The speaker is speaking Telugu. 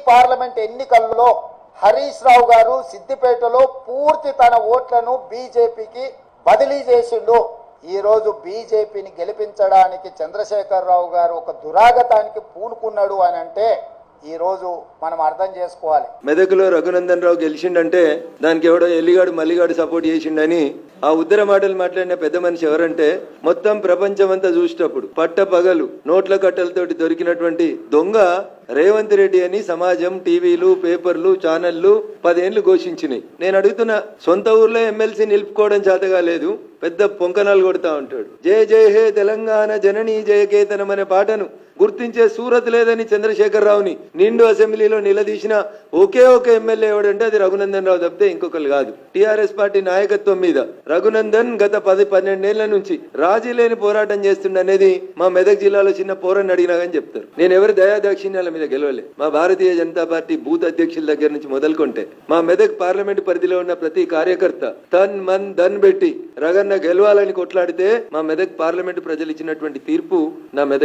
పార్లమెంట్ ఎన్నికల్లో హరీష్ రావు గారు సిద్దిపేటలో పూర్తి తన ఓట్లను బీజేపీకి బదిలీ చేసిండు. ఈ రోజు బీజేపీని గెలిపించడానికి చంద్రశేఖర్ రావు గారు ఒక దురాగతానికి పూనుకున్నాడు అని అంటే ఈ రోజు మనం అర్థం చేసుకోవాలి. మెదకులో రఘునందన్ రావు గెలిచిండంటే దానికి ఎవడో ఎల్లిగాడు మల్లిగాడు సపోర్ట్ చేసిండని ఆ ఉత్తర మాటలు మాట్లాడిన పెద్ద మనిషి ఎవరంటే మొత్తం ప్రపంచం అంతా చూసేటప్పుడు పట్ట పగలు నోట్ల కట్టలతోటి దొరికినటువంటి దొంగ రేవంత్ రెడ్డి అని సమాజం, టీవీలు, పేపర్లు, ఛానళ్లు 10 ఏళ్లు ఘోషించినాయి. నేను అడుగుతున్నా, సొంత ఊర్లో ఎమ్మెల్సీ నిలుపుకోవడం చేతగా లేదు, పెద్ద పొంకనాలు కొడతా ఉంటాడు. జయ జయ హే తెలంగాణ జననీ జయకేతనం అనే పాటను గుర్తించే సూరత్ లేదని చంద్రశేఖర్ రావుని నిండు అసెంబ్లీలో నిలదీసిన ఒకే ఒక ఎమ్మెల్యే ఎవడంటే అది రఘునందన్ రావు తప్పితే ఇంకొకరు కాదు. టీఆర్ఎస్ పార్టీ నాయకత్వం మీద రఘునందన్ గత 10-12 ఏళ్ల నుంచి రాజీ లేని పోరాటం చేస్తుండనేది మా మెదక్ జిల్లాలో చిన్న పోరని అడిగినా కానీ చెప్తారు. నేను ఎవరి దయాదాక్షిణ్యాల మీద గెలవలే. మా భారతీయ జనతా పార్టీ బూత్ అధ్యక్షుల దగ్గర నుంచి మొదలుకుంటే మా మెదక్ పార్లమెంట్ పరిధిలో ఉన్న ప్రతి కార్యకర్త తన్ మన్ ధన్ పెట్టి రగన్న గెలవాలని కొట్లాడితే మా మెదక్ పార్లమెంట్ ప్రజలు ఇచ్చినటువంటి తీర్పు నా మెదక్